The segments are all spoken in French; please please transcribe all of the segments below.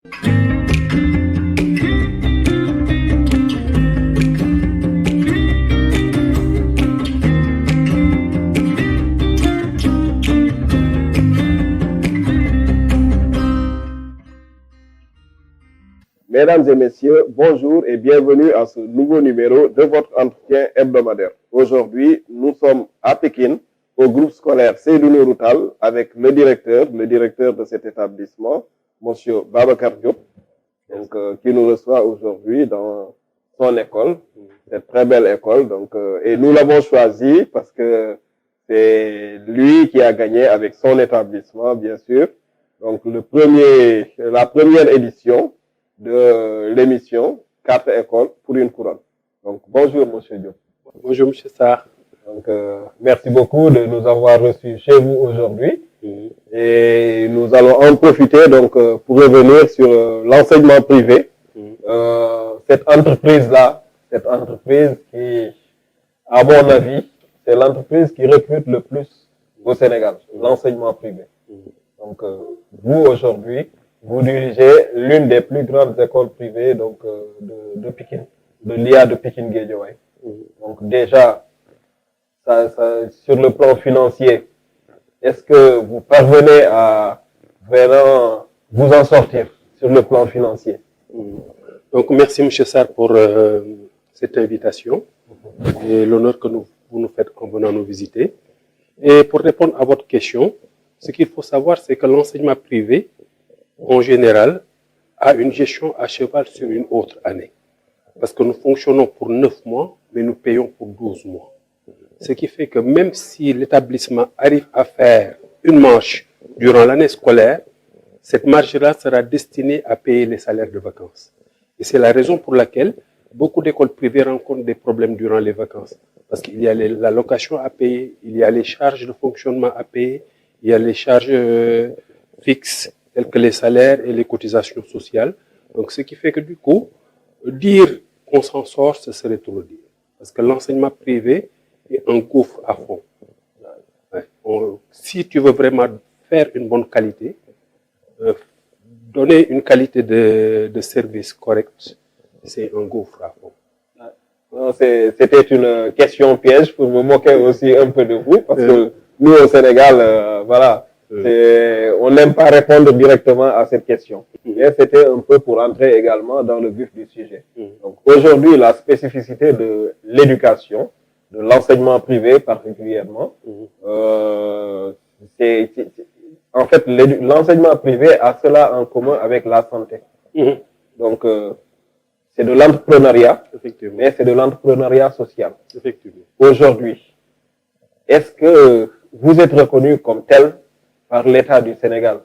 Mesdames et messieurs, bonjour et bienvenue à ce nouveau numéro de votre entretien hebdomadaire. Aujourd'hui, nous sommes à Pékin, au groupe scolaire Seydou Nourou Tall, avec le directeur de cet établissement, Monsieur Babacar Diop, qui nous reçoit aujourd'hui dans son école, cette très belle école. Et nous l'avons choisi parce que c'est lui qui a gagné avec son établissement, bien sûr. Donc la première édition de l'émission Carte École pour une couronne. Donc, bonjour, Monsieur Diop. Bonjour, Monsieur Sarr. Donc, merci beaucoup de nous avoir reçus chez vous aujourd'hui. Et nous allons en profiter donc pour revenir sur l'enseignement privé. Cette entreprise-là, cette entreprise qui, à mon avis, c'est l'entreprise qui recrute le plus au Sénégal, l'enseignement privé. Donc, vous, aujourd'hui, vous dirigez l'une des plus grandes écoles privées de Pékin, de l'IA de Pékin-Guédiawaye. Donc déjà, sur le plan financier, est-ce que vous parvenez à vraiment vous en sortir sur le plan financier? Donc merci M. Sarr pour cette invitation et l'honneur que vous nous faites en venant nous visiter. Et pour répondre à votre question, ce qu'il faut savoir, c'est que l'enseignement privé, en général, a une gestion à cheval sur une autre année. Parce que nous fonctionnons pour 9 mois, mais nous payons pour 12 mois. Ce qui fait que même si l'établissement arrive à faire une marge durant l'année scolaire, cette marge-là sera destinée à payer les salaires de vacances. Et c'est la raison pour laquelle beaucoup d'écoles privées rencontrent des problèmes durant les vacances. Parce qu'il y a la location à payer, il y a les charges de fonctionnement à payer, il y a les charges fixes, tels que les salaires et les cotisations sociales. Donc, ce qui fait que du coup, dire qu'on s'en sort, ce serait trop dire. Parce que l'enseignement privé est un gouffre à fond. Si tu veux vraiment faire une bonne qualité, donner une qualité de service correcte, c'est un gouffre à fond. C'était une question piège pour me moquer aussi un peu de vous, parce que nous, au Sénégal, voilà, on n'aime pas répondre directement à cette question. Mais c'était un peu pour entrer également dans le vif du sujet. Donc aujourd'hui, la spécificité de l'éducation, de l'enseignement privé particulièrement, en fait, l'enseignement privé a cela en commun avec la santé. Donc, c'est de l'entrepreneuriat, mais c'est de l'entrepreneuriat social. Aujourd'hui, est-ce que vous êtes reconnu comme tel par l'État du Sénégal?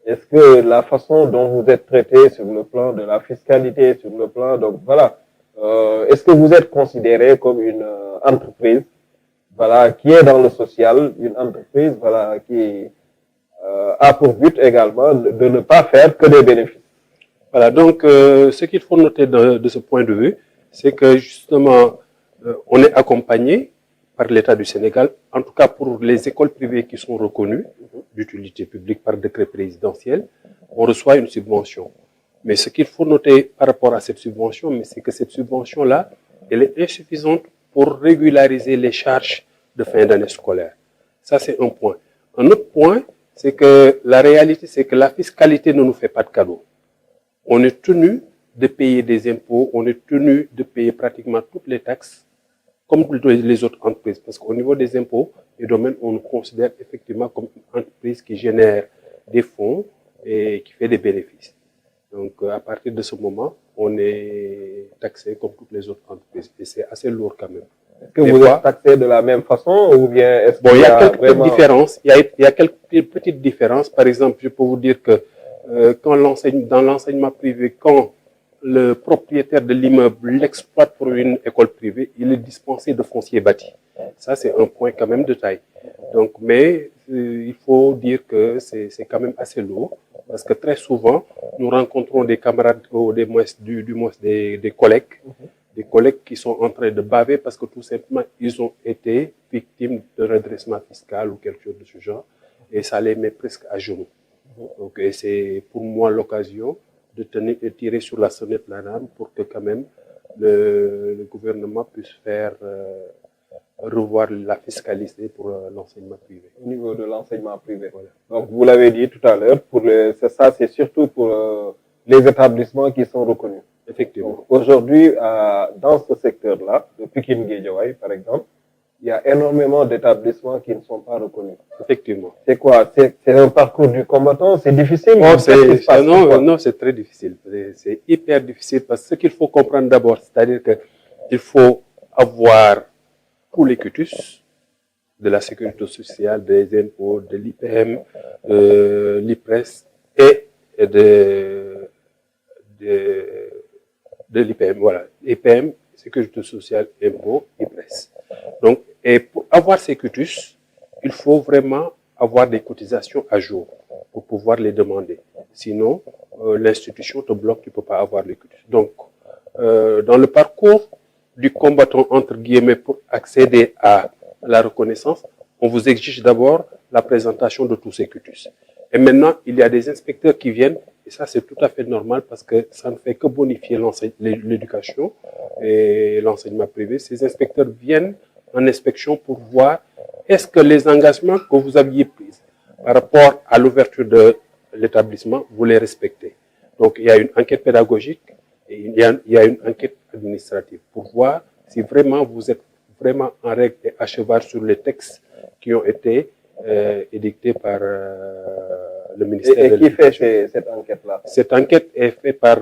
Est-ce que la façon dont vous êtes traité sur le plan de la fiscalité, sur le plan, donc voilà, est-ce que vous êtes considéré comme une entreprise, voilà, qui est dans le social, une entreprise, voilà, qui a pour but également de ne pas faire que des bénéfices? Voilà, donc ce qu'il faut noter de ce point de vue, c'est que justement, on est accompagné par l'État du Sénégal, en tout cas pour les écoles privées qui sont reconnues d'utilité publique par décret présidentiel, on reçoit une subvention. Mais ce qu'il faut noter par rapport à cette subvention, c'est que cette subvention-là, elle est insuffisante pour régulariser les charges de fin d'année scolaire. Ça, c'est un point. Un autre point, c'est que la réalité, c'est que la fiscalité ne nous fait pas de cadeau. On est tenu de payer des impôts, on est tenu de payer pratiquement toutes les taxes, comme les autres entreprises. Parce qu'au niveau des impôts et domaines, on nous considère effectivement comme une entreprise qui génère des fonds et qui fait des bénéfices. Donc, à partir de ce moment, on est taxé comme toutes les autres entreprises. Et c'est assez lourd quand même. Est-ce que vous êtes taxé de la même façon ou bien est-ce qu'il y a quelques petites différences. Il y a quelques petites différences. Par exemple, je peux vous dire que dans l'enseignement privé, quand le propriétaire de l'immeuble l'exploite pour une école privée, il est dispensé de foncier bâti. Ça, c'est un point quand même de taille. Donc, mais il faut dire que c'est quand même assez lourd, parce que très souvent, nous rencontrons des camarades ou des collègues qui sont en train de baver parce que tout simplement, ils ont été victimes de redressement fiscal ou quelque chose de ce genre, et ça les met presque à genoux. Donc, c'est pour moi l'occasion de tirer sur la sonnette d'alarme pour que quand même le gouvernement puisse faire revoir la fiscalité pour l'enseignement privé. Au niveau de l'enseignement privé. Voilà. Donc, vous l'avez dit tout à l'heure, c'est surtout pour les établissements qui sont reconnus. Effectivement. Aujourd'hui, dans ce secteur-là, de Pikine Guédiawaye, par exemple, il y a énormément d'établissements qui ne sont pas reconnus. Effectivement. C'est quoi? C'est un parcours du combattant? C'est difficile? Non, c'est très difficile. C'est hyper difficile parce que ce qu'il faut comprendre d'abord, c'est-à-dire qu'il faut avoir tous les quitus de la sécurité sociale, des impôts, de l'IPM, de l'IPRES et de l'IPM. Voilà. IPM, sécurité sociale, impôts, IPRES. Donc, et pour avoir ces quitus, il faut vraiment avoir des cotisations à jour pour pouvoir les demander. Sinon, l'institution te bloque, tu ne peux pas avoir les quitus. Donc, dans le parcours du combattant, entre guillemets, pour accéder à la reconnaissance, on vous exige d'abord la présentation de tous ces quitus. Et maintenant, il y a des inspecteurs qui viennent, et ça c'est tout à fait normal parce que ça ne fait que bonifier l'éducation et l'enseignement privé. Ces inspecteurs viennent en inspection pour voir est-ce que les engagements que vous aviez pris par rapport à l'ouverture de l'établissement, vous les respectez. Donc il y a une enquête pédagogique et il y a une enquête administrative pour voir si vraiment vous êtes vraiment en règle et à cheval sur les textes qui ont été édictés par le ministère de l'Éducation. Et qui fait cette enquête-là? Cette enquête est faite par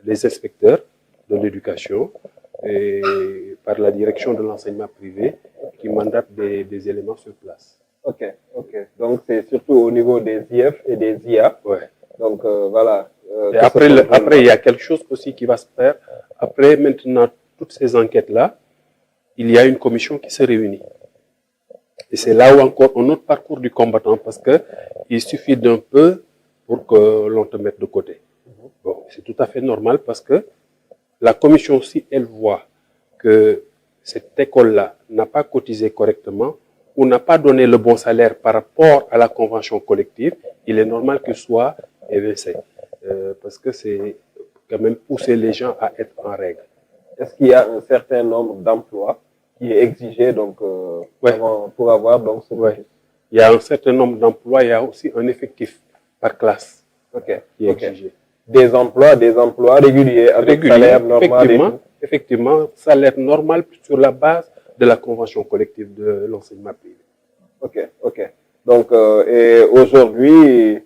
les inspecteurs de l'éducation et par la direction de l'enseignement privé qui mandate des éléments sur place. Ok. Donc c'est surtout au niveau des IF et des IA. Ouais. Donc voilà. Et après, il y a quelque chose aussi qui va se faire. Après, maintenant, toutes ces enquêtes-là, il y a une commission qui se réunit. Et c'est là où encore un autre parcours du combattant parce que il suffit d'un peu pour que l'on te mette de côté. Bon, c'est tout à fait normal parce que la commission, si elle voit que cette école-là n'a pas cotisé correctement ou n'a pas donné le bon salaire par rapport à la convention collective, il est normal qu'il soit évincé. Parce que c'est quand même pousser les gens à être en règle. Est-ce qu'il y a un certain nombre d'emplois qui est exigé donc, pour avoir donc ce Il y a un certain nombre d'emplois, il y a aussi un effectif par classe qui est exigé. Des emplois réguliers avec salaire normal. Effectivement, salaire normal sur la base de la convention collective de l'enseignement privé. Ok. Donc, et aujourd'hui,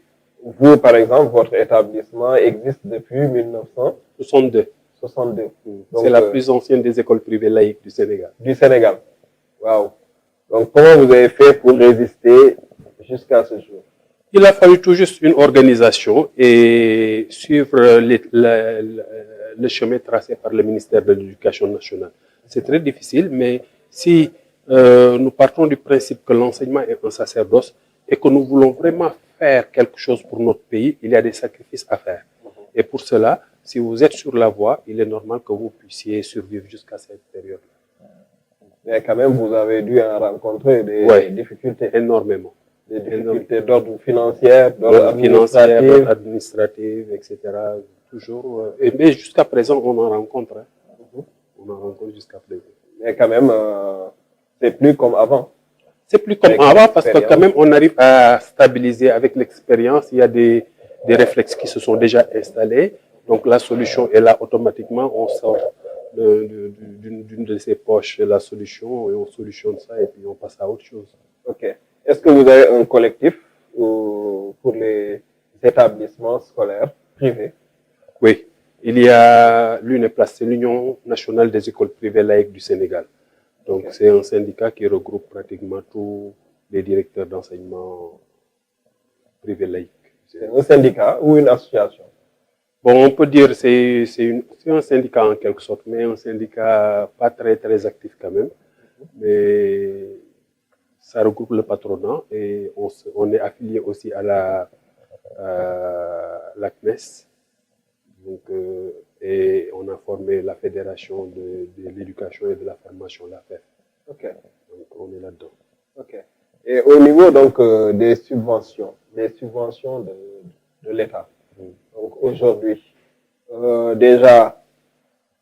vous, par exemple, votre établissement existe depuis 1962. 62. C'est la plus ancienne des écoles privées laïques du Sénégal. Du Sénégal. Waouh. Donc, comment vous avez fait pour résister jusqu'à ce jour? Il a fallu tout juste une organisation et suivre le chemin tracé par le ministère de l'Éducation nationale. C'est très difficile, mais si nous partons du principe que l'enseignement est un sacerdoce et que nous voulons vraiment faire quelque chose pour notre pays, il y a des sacrifices à faire. Et pour cela, si vous êtes sur la voie, il est normal que vous puissiez survivre jusqu'à cette période-là. Mais quand même, vous avez dû en rencontrer des difficultés. Énormément. Des difficultés d'ordre financier, d'ordre administratif, etc. Toujours. Mais jusqu'à présent, on en rencontre. On en rencontre jusqu'à présent. Mais quand même, c'est plus comme avant. C'est plus comme avant parce que quand même, on arrive à stabiliser avec l'expérience. Il y a des réflexes qui se sont déjà installés. Donc la solution est là automatiquement. On sort d'une de ses poches la solution et on solutionne ça et puis on passe à autre chose. Ok. Est-ce que vous avez un collectif pour les établissements scolaires privés? Oui. Il y a l'UNEPLAS, c'est l'Union nationale des écoles privées laïques du Sénégal. Donc c'est un syndicat qui regroupe pratiquement tous les directeurs d'enseignement privé laïque. C'est un syndicat ou une association? Bon, on peut dire que c'est un syndicat en quelque sorte, mais un syndicat pas très actif quand même. Mais ça regroupe le patronat et on est affilié aussi à la CNES. Donc, et on a formé la Fédération de l'éducation et de la formation, la FEF. Donc on est là-dedans. Et au niveau donc des subventions de l'État, donc aujourd'hui, déjà,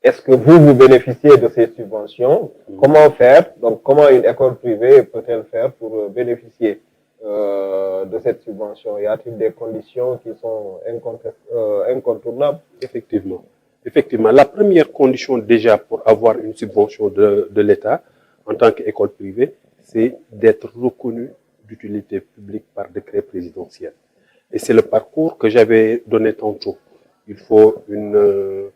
est-ce que vous bénéficiez de ces subventions? Comment faire? Donc, comment une école privée peut-elle faire pour bénéficier de cette subvention? Y a-t-il des conditions qui sont incontournables? Effectivement. Effectivement. La première condition déjà pour avoir une subvention de l'État en tant qu'école privée, c'est d'être reconnu d'utilité publique par décret présidentiel. Et c'est le parcours que j'avais donné tantôt. Il faut une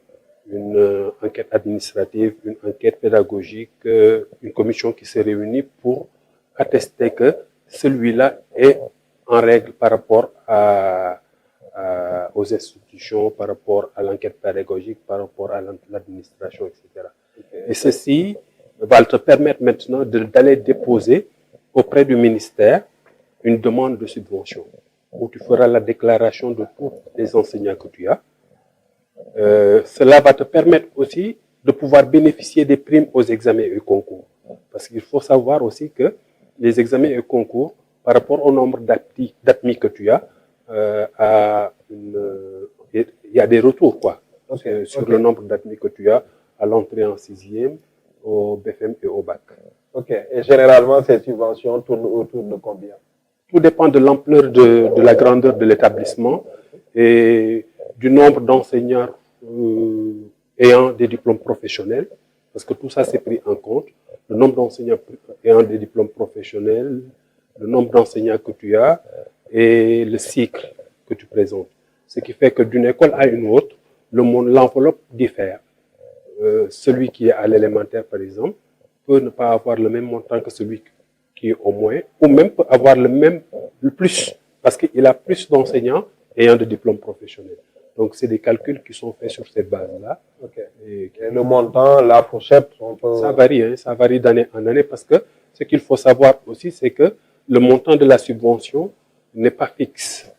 enquête administrative, une enquête pédagogique, une commission qui se réunit pour attester que celui-là est en règle par rapport aux institutions, par rapport à l'enquête pédagogique, par rapport à l'administration, etc. Et ceci va te permettre maintenant d'aller déposer auprès du ministère une demande de subvention où tu feras la déclaration de tous les enseignants que tu as. Cela va te permettre aussi de pouvoir bénéficier des primes aux examens et concours. Parce qu'il faut savoir aussi que les examens et concours, par rapport au nombre d'admis que tu as, il y a des retours quoi, sur le nombre d'admis que tu as à l'entrée en 6e, au BFM et au bac. Ok. Et généralement, ces subventions tournent autour de combien? Tout dépend de l'ampleur de la grandeur de l'établissement et du nombre d'enseignants ayant des diplômes professionnels, parce que tout ça c'est pris en compte. Le nombre d'enseignants ayant des diplômes professionnels, le nombre d'enseignants que tu as et le cycle que tu présentes. Ce qui fait que d'une école à une autre, l'enveloppe diffère. Celui qui est à l'élémentaire, par exemple, peut ne pas avoir le même montant que celui qui est au moyen, ou même peut avoir le plus, parce qu'il a plus d'enseignants ayant des diplômes professionnels. Donc, c'est des calculs qui sont faits sur ces bases-là. Okay. Et le montant, la fourchette, ça varie d'année en année, parce que ce qu'il faut savoir aussi, c'est que le montant de la subvention n'est pas fixe.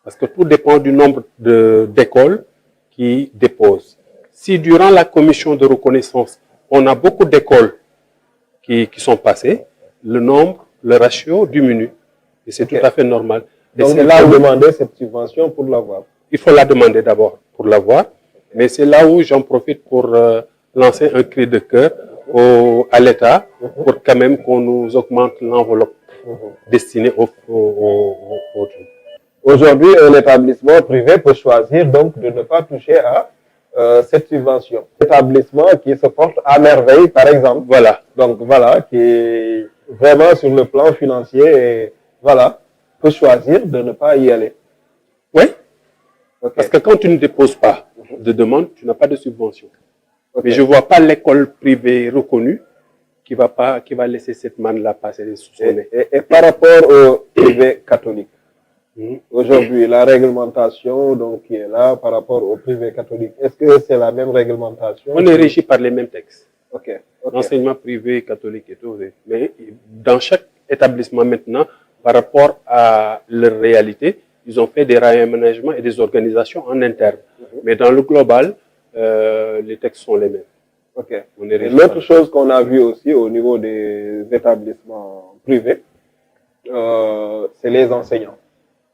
Parce que tout dépend du nombre d'écoles qui déposent. Si durant la commission de reconnaissance, on a beaucoup d'écoles qui sont passées, le ratio diminue. Et c'est tout à fait normal. Et donc, c'est là où demander cette subvention pour l'avoir. Il faut la demander d'abord pour l'avoir. Mais c'est là où j'en profite pour lancer un cri de cœur à l'État pour quand même qu'on nous augmente l'enveloppe destinée aux Aujourd'hui, un établissement privé peut choisir donc de ne pas toucher à cette subvention. Un établissement qui se porte à merveille, par exemple. Voilà. Donc voilà, qui est vraiment sur le plan financier et voilà, peut choisir de ne pas y aller. Oui. Okay. Parce que quand tu ne déposes pas de demande, tu n'as pas de subvention. Okay. Mais je ne vois pas l'école privée reconnue qui va laisser cette manne-là passer sous son nez. Et par rapport au privé catholique, aujourd'hui, la réglementation donc, qui est là par rapport au privé catholique, est-ce que c'est la même réglementation? On est régi par les mêmes textes. Okay. L'enseignement privé, catholique et tout. Mais dans chaque établissement maintenant, par rapport à leur réalité, ils ont fait des réaménagements et des organisations en interne. Mais dans le global, les textes sont les mêmes. Okay. L'autre chose qu'on a vu aussi au niveau des établissements privés, c'est les enseignants.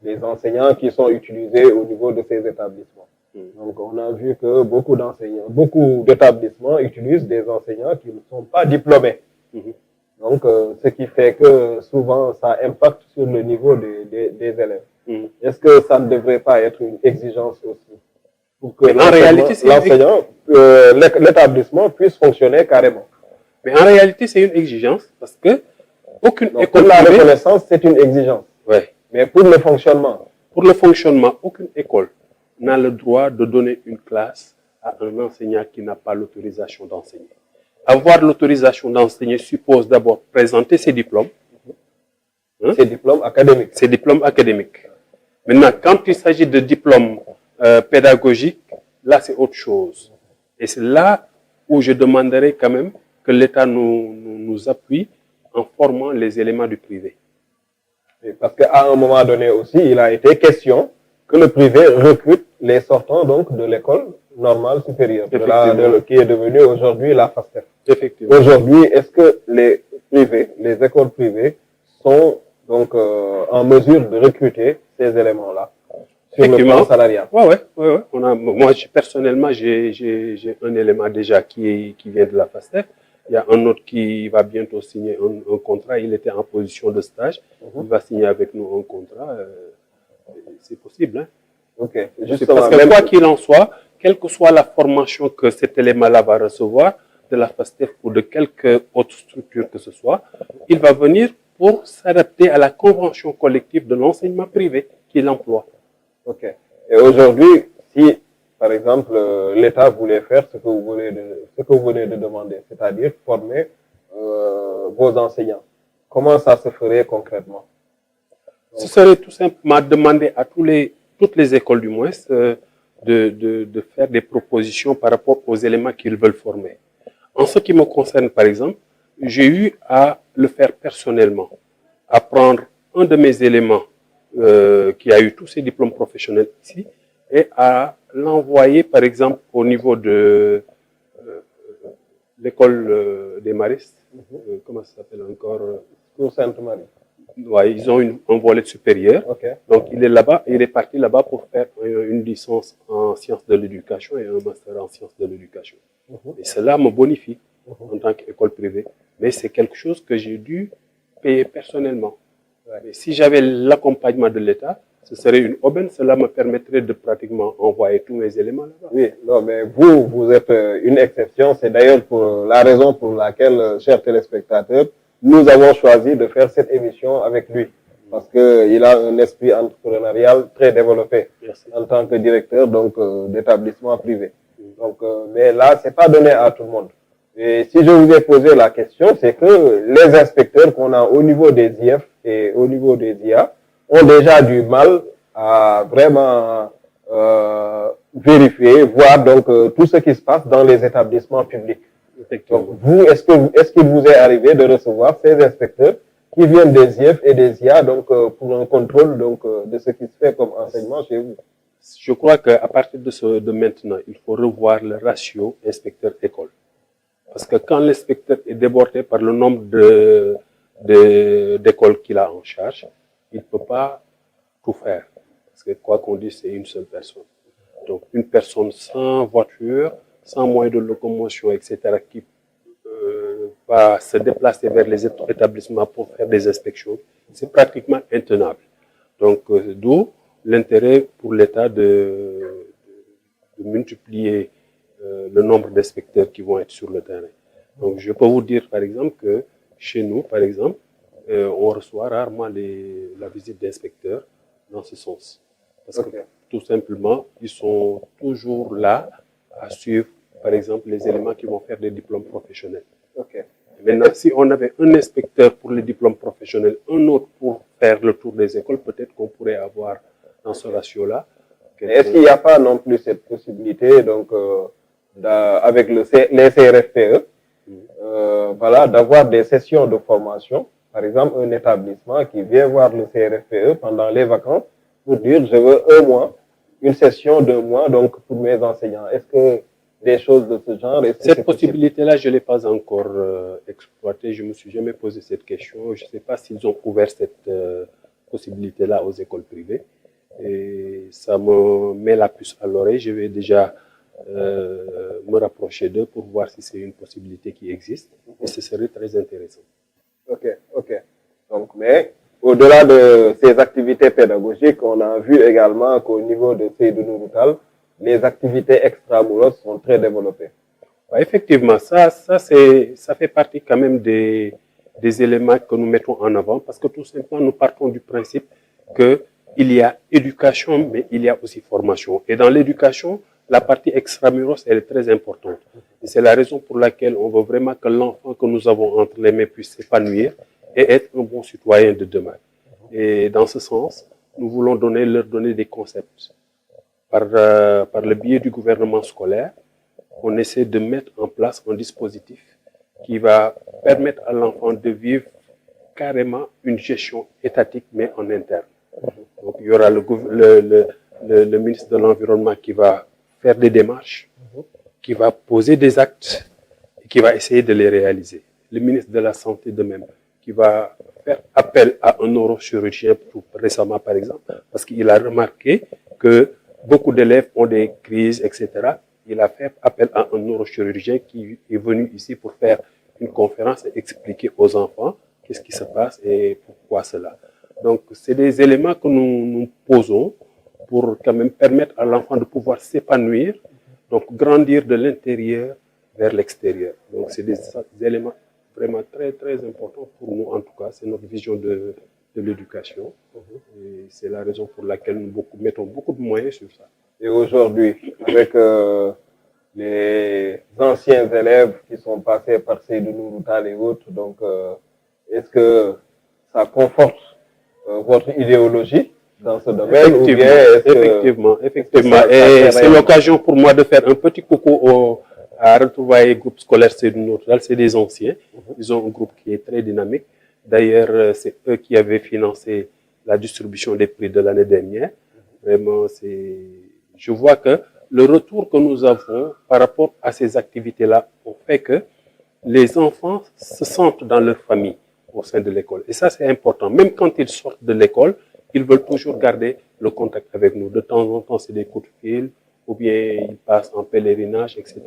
Les enseignants qui sont utilisés au niveau de ces établissements. Donc, on a vu que beaucoup d'établissements utilisent des enseignants qui ne sont pas diplômés. Donc, ce qui fait que souvent, ça impacte sur le niveau des élèves. Est-ce que ça ne devrait pas être une exigence aussi pour que l'établissement puisse fonctionner carrément? Mais en réalité, c'est une exigence parce que aucune école pour la reconnaissance, c'est une exigence. Ouais. Mais pour le fonctionnement? Pour le fonctionnement, aucune école n'a le droit de donner une classe à un enseignant qui n'a pas l'autorisation d'enseigner. Avoir l'autorisation d'enseigner suppose d'abord présenter ses diplômes. Ses diplômes académiques. Ses diplômes académiques. Maintenant, quand il s'agit de diplômes pédagogiques, là c'est autre chose. Et c'est là où je demanderai quand même que l'État nous appuie en formant les éléments du privé. Parce qu'à un moment donné aussi, il a été question que le privé recrute les sortants donc de l'école normale supérieure, qui est devenue aujourd'hui la FASTEF. Effectivement. Aujourd'hui, est-ce que les écoles privées sont donc en mesure de recruter ces éléments-là? sur le plan salarial. Ouais. Moi, personnellement, j'ai un élément déjà qui vient de la FASTEF. Il y a un autre qui va bientôt signer un contrat. Il était en position de stage. Il va signer avec nous un contrat. C'est possible. Hein? Ok. Parce que quoi qu'il en soit, quelle que soit la formation que cet élément-là va recevoir de la FASTEF ou de quelque autre structure que ce soit, il va venir pour s'adapter à la convention collective de l'enseignement privé qu'il emploie. Ok. Et aujourd'hui, si, par exemple, l'État voulait faire ce que vous venez de demander, c'est-à-dire former vos enseignants, comment ça se ferait concrètement? Ce serait tout simplement demander à toutes les écoles du moins de faire des propositions par rapport aux éléments qu'ils veulent former. En ce qui me concerne, par exemple, j'ai eu à le faire personnellement, à prendre un de mes éléments qui a eu tous ses diplômes professionnels ici et à l'envoyer, par exemple, au niveau de l'école des maristes. Comment ça s'appelle encore? Pour Sainte-Marie. Ouais, ils ont un volet supérieur. Okay. Donc, il est là-bas, il est parti là-bas pour faire une licence en sciences de l'éducation et un master en sciences de l'éducation. Et cela me bonifie en tant qu'école privée. Mais c'est quelque chose que j'ai dû payer personnellement. Mais si j'avais l'accompagnement de l'État, ce serait une aubaine. Cela me permettrait de pratiquement envoyer tous mes éléments là-bas. Oui, non, mais vous êtes une exception. C'est d'ailleurs pour la raison pour laquelle, chers téléspectateurs, nous avons choisi de faire cette émission avec lui. Parce qu'il a un esprit entrepreneurial très développé. Merci. En tant que directeur d'établissement privé. Donc, mais là, c'est pas donné à tout le monde. Et si je vous ai posé la question, c'est que les inspecteurs qu'on a au niveau des IF et au niveau des IA ont déjà du mal à vraiment vérifier, voir donc tout ce qui se passe dans les établissements publics. Donc, vous, est-ce qu'il vous est arrivé de recevoir ces inspecteurs qui viennent des IF et des IA donc pour un contrôle donc de ce qui se fait comme enseignement chez vous? Je crois qu'à partir de maintenant, il faut revoir le ratio inspecteur-école. Parce que quand l'inspecteur est débordé par le nombre d'écoles qu'il a en charge, il ne peut pas tout faire. Parce que quoi qu'on dise, c'est une seule personne. Donc une personne sans voiture, sans moyen de locomotion, etc., qui va se déplacer vers les établissements pour faire des inspections, c'est pratiquement intenable. Donc d'où l'intérêt pour l'État de multiplier le nombre d'inspecteurs qui vont être sur le terrain. Donc, je peux vous dire, par exemple, que chez nous, par exemple, on reçoit rarement la visite d'inspecteurs dans ce sens. Parce que, tout simplement, ils sont toujours là à suivre, par exemple, les éléments qui vont faire des diplômes professionnels. Maintenant, si on avait un inspecteur pour les diplômes professionnels, un autre pour faire le tour des écoles, peut-être qu'on pourrait avoir dans ce ratio-là. Est-ce qu'il n'y a pas non plus cette possibilité, donc, avec les CRFPE, voilà, d'avoir des sessions de formation, par exemple un établissement qui vient voir le CRFPE pendant les vacances pour dire je veux un mois, une session d'1 mois donc pour mes enseignants. Est-ce que des choses de ce genre, cette possibilité-là, je ne l'ai pas encore exploitée. Je ne me suis jamais posé cette question. Je ne sais pas s'ils ont ouvert cette possibilité-là aux écoles privées. Et ça me met la puce à l'oreille. Je vais déjà me rapprocher d'eux pour voir si c'est une possibilité qui existe. Et ce serait très intéressant. Ok. Donc, mais au-delà de ces activités pédagogiques, on a vu également qu'au niveau de Seydou Nourou, les activités extramuros sont très développées. Ouais, effectivement, ça fait partie quand même des éléments que nous mettons en avant parce que tout simplement, nous partons du principe qu'il y a éducation, mais il y a aussi formation. Et dans l'éducation, la partie extramuros, elle est très importante. Et c'est la raison pour laquelle on veut vraiment que l'enfant que nous avons entre les mains puisse s'épanouir et être un bon citoyen de demain. Et dans ce sens, nous voulons leur donner des concepts. Par le biais du gouvernement scolaire, on essaie de mettre en place un dispositif qui va permettre à l'enfant de vivre carrément une gestion étatique, mais en interne. Donc, il y aura le ministre de l'Environnement qui va faire des démarches, qui va poser des actes et qui va essayer de les réaliser. Le ministre de la Santé de même, qui va faire appel à un neurochirurgien récemment, par exemple, parce qu'il a remarqué que beaucoup d'élèves ont des crises, etc. Il a fait appel à un neurochirurgien qui est venu ici pour faire une conférence et expliquer aux enfants qu'est-ce qui se passe et pourquoi cela. Donc, c'est des éléments que nous posons pour quand même permettre à l'enfant de pouvoir s'épanouir, donc grandir de l'intérieur vers l'extérieur. Donc, c'est des éléments vraiment très, très importants pour nous, en tout cas. C'est notre vision de l'éducation. Et c'est la raison pour laquelle nous mettons beaucoup de moyens sur ça. Et aujourd'hui, avec les anciens élèves qui sont passés par Seydou Nourou et autres, donc est-ce que ça conforte votre idéologie dans ce domaine ou bien effectivement. Et c'est l'occasion pour moi de faire un petit coucou à retrouver groupe scolaire Seydou Nourou. C'est des anciens. Ils ont un groupe qui est très dynamique. D'ailleurs, c'est eux qui avaient financé la distribution des prix de l'année dernière. Vraiment, je vois que le retour que nous avons par rapport à ces activités-là ont fait que les enfants se sentent dans leur famille au sein de l'école. Et ça, c'est important. Même quand ils sortent de l'école, ils veulent toujours garder le contact avec nous. De temps en temps, c'est des coups de fil, ou bien ils passent en pèlerinage, etc.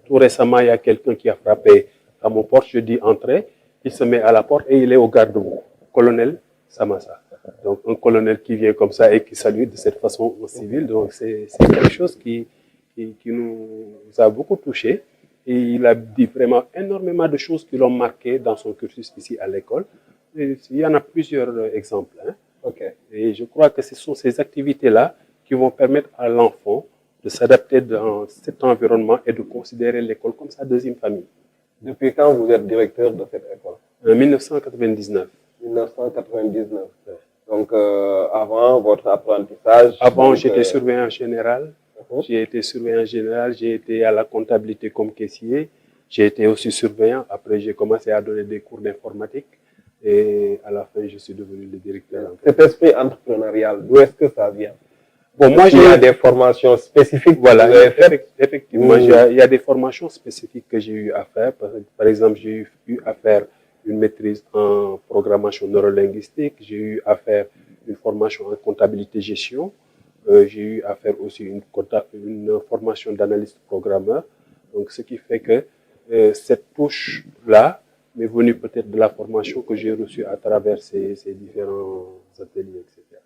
Tout récemment, il y a quelqu'un qui a frappé à mon porte. Je dis entrez. Il se met à la porte et il est au garde-boue. Colonel Samassa. Donc, un colonel qui vient comme ça et qui salue de cette façon en civil. Donc, c'est quelque chose qui nous a beaucoup touché. Et il a dit vraiment énormément de choses qui l'ont marqué dans son cursus ici à l'école. Il y en a plusieurs exemples. Hein. Okay. Et je crois que ce sont ces activités-là qui vont permettre à l'enfant de s'adapter dans cet environnement et de considérer l'école comme sa deuxième famille. Depuis quand vous êtes directeur de cette école? En 1999. 1999. Donc, avant votre apprentissage? Avant, j'étais surveillant général. J'ai été surveillant général, j'ai été à la comptabilité comme caissier. J'ai été aussi surveillant. Après, j'ai commencé à donner des cours d'informatique. Et à la fin, je suis devenu le directeur. Cet esprit entrepreneurial, d'où est-ce que ça vient? Bon, moi, il y a des formations spécifiques. Voilà, effectivement, il y a des formations spécifiques que j'ai eu à faire. Par exemple, j'ai eu à faire une maîtrise en programmation neurolinguistique. J'ai eu à faire une formation en comptabilité gestion. J'ai eu à faire aussi une formation d'analyste programmeur. Donc, ce qui fait que cette touche-là m'est venue peut-être de la formation que j'ai reçue à travers ces différents ateliers, etc.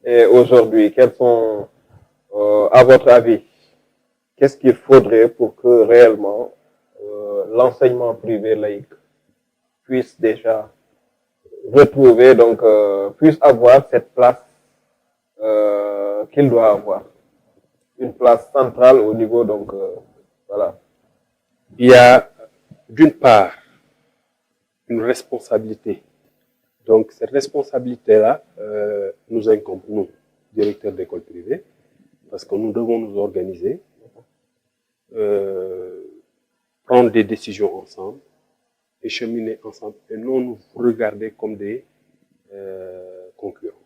Et aujourd'hui, quels sont, à votre avis, qu'est-ce qu'il faudrait pour que réellement l'enseignement privé laïque puisse déjà retrouver, donc puisse avoir cette place qu'il doit avoir, une place centrale au niveau, donc voilà. Il y a d'une part une responsabilité. Donc cette responsabilité-là nous incombe, nous, directeurs d'école privée, parce que nous devons nous organiser, prendre des décisions ensemble et cheminer ensemble et non nous regarder comme des concurrents.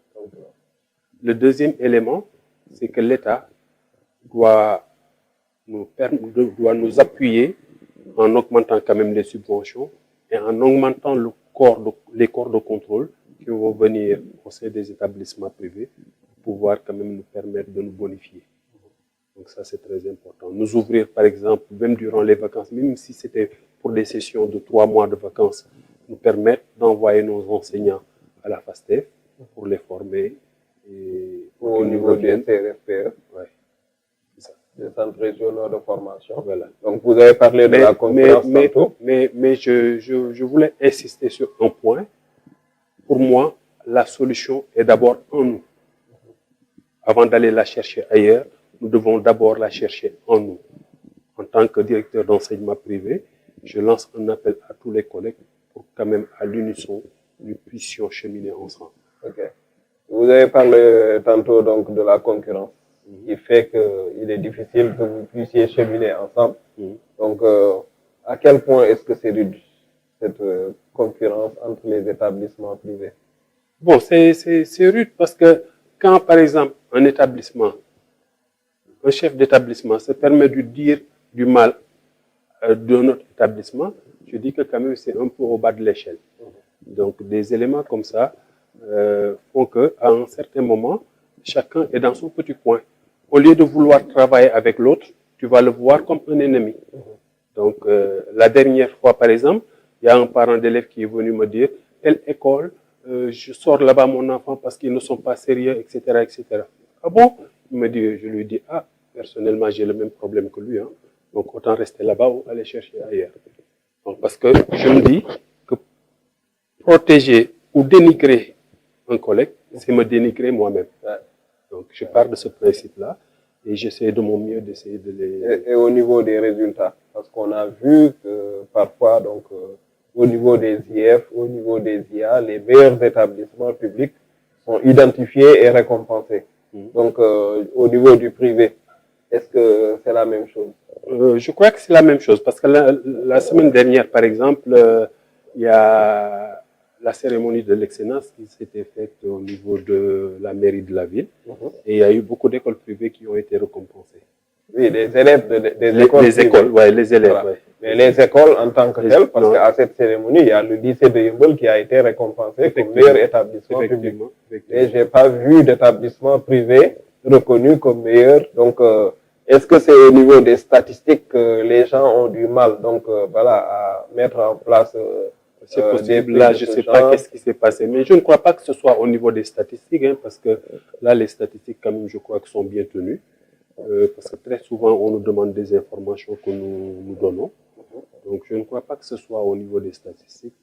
Le deuxième élément, c'est que l'État doit nous appuyer en augmentant quand même les subventions et en augmentant les corps de contrôle qui vont venir au sein des établissements privés pour pouvoir quand même nous permettre de nous bonifier. Donc ça, c'est très important. Nous ouvrir, par exemple, même durant les vacances, même si c'était pour des sessions de 3 mois de vacances, nous permettre d'envoyer nos enseignants à la FASTEF pour les former. Et au niveau du CRFPE, ouais, c'est ça. Des centres régionaux de formation. Voilà. Donc vous avez parlé de la concurrence tantôt. Mais je voulais insister sur un point. Pour moi, la solution est d'abord en nous. Avant d'aller la chercher ailleurs, nous devons d'abord la chercher en nous. En tant que directeur d'enseignement privé, je lance un appel à tous les collègues pour quand même à l'unisson, nous puissions cheminer ensemble. Okay. Vous avez parlé tantôt donc de la concurrence, qui fait qu'il est difficile que vous puissiez cheminer ensemble. Donc, à quel point est-ce que c'est rude, cette concurrence entre les établissements privés? Bon, c'est rude parce que quand, par exemple, un établissement, un chef d'établissement se permet de dire du mal de notre établissement, je dis que quand même c'est un peu au bas de l'échelle. Donc, des éléments comme ça font qu'à un certain moment, chacun est dans son petit coin. Au lieu de vouloir travailler avec l'autre, tu vas le voir comme un ennemi. Donc, la dernière fois, par exemple, il y a un parent d'élève qui est venu me dire, telle école, je sors là-bas mon enfant parce qu'ils ne sont pas sérieux, etc., etc. Ah bon? Il me dit, je lui dis, ah, personnellement, j'ai le même problème que lui, hein. Donc, autant rester là-bas ou aller chercher ailleurs. Donc, parce que je me dis que protéger ou dénigrer un collègue, c'est me dénigrer moi-même. Donc, je pars de ce principe-là et j'essaie de mon mieux d'essayer de les... Et au niveau des résultats, parce qu'on a vu que parfois, donc, au niveau des IF, au niveau des IA, les meilleurs établissements publics sont identifiés et récompensés. Donc, au niveau du privé, est-ce que c'est la même chose? Je crois que c'est la même chose, parce que la semaine dernière, par exemple, il y a la cérémonie de l'excellence qui s'était faite au niveau de la mairie de la ville, et il y a eu beaucoup d'écoles privées qui ont été récompensées. Oui, des élèves des écoles. Les écoles, ouais, les élèves. Voilà. Ouais. Mais les écoles en tant que telles, parce qu'à cette cérémonie, il y a le lycée de Yeumbeul qui a été récompensé comme meilleur établissement public. Et je n'ai pas vu d'établissement privé reconnu comme meilleur. Donc, est-ce que c'est au niveau des statistiques que les gens ont du mal donc, voilà, à mettre en place c'est possible. Là, je ne sais pas qu'est-ce qui s'est passé. Mais je ne crois pas que ce soit au niveau des statistiques, hein, parce que là, les statistiques, quand même, je crois que sont bien tenues. Parce que très souvent, on nous demande des informations que nous donnons. Donc, je ne crois pas que ce soit au niveau des statistiques.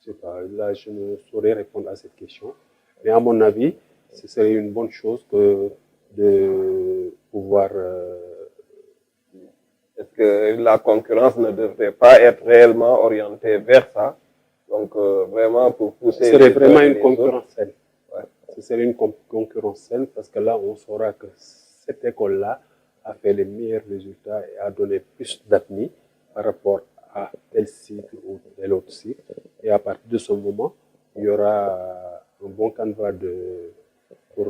Je ne sais pas. Là, je ne saurais répondre à cette question. Mais à mon avis, ce serait une bonne chose que de pouvoir... Est-ce que la concurrence ne devrait pas être réellement orientée vers ça? Donc, vraiment pour pousser... Ce serait vraiment une concurrence saine. Ouais. Ce serait une concurrence saine parce que là, on saura que cette école-là a fait les meilleurs résultats et a donné plus d'admis par rapport à tel cycle ou tel autre cycle. Et à partir de ce moment, il y aura un bon canevas pour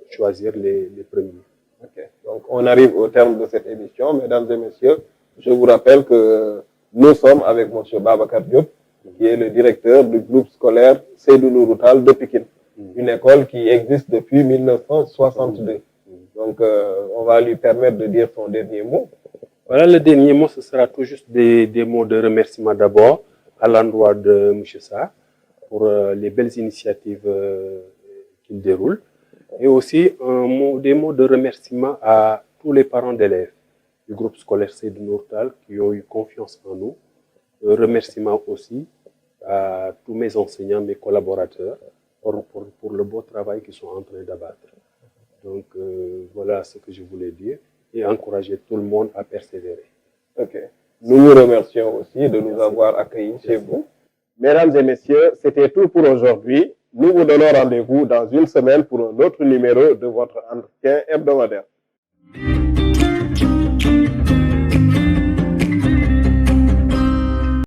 choisir les premiers. Okay. Donc, on arrive au terme de cette émission. Mesdames et messieurs, je vous rappelle que nous sommes avec M. Babacar Diop, qui est le directeur du groupe scolaire Seydou Nourou Tall de Pikine, une école qui existe depuis 1962. Donc, on va lui permettre de dire son dernier mot. Voilà, le dernier mot, ce sera tout juste des mots de remerciement d'abord à l'endroit de M. Sarr pour les belles initiatives qu'il déroule. Et aussi des mots de remerciement à tous les parents d'élèves du groupe scolaire Seydou Nourou Tall qui ont eu confiance en nous. Remerciement aussi à tous mes enseignants, mes collaborateurs pour le beau travail qu'ils sont en train d'abattre. Donc voilà ce que je voulais dire et encourager tout le monde à persévérer. Ok. Nous vous remercions aussi de nous avoir accueillis chez vous. Mesdames et messieurs, c'était tout pour aujourd'hui. Nous vous donnons rendez-vous dans une semaine pour un autre numéro de votre entretien hebdomadaire.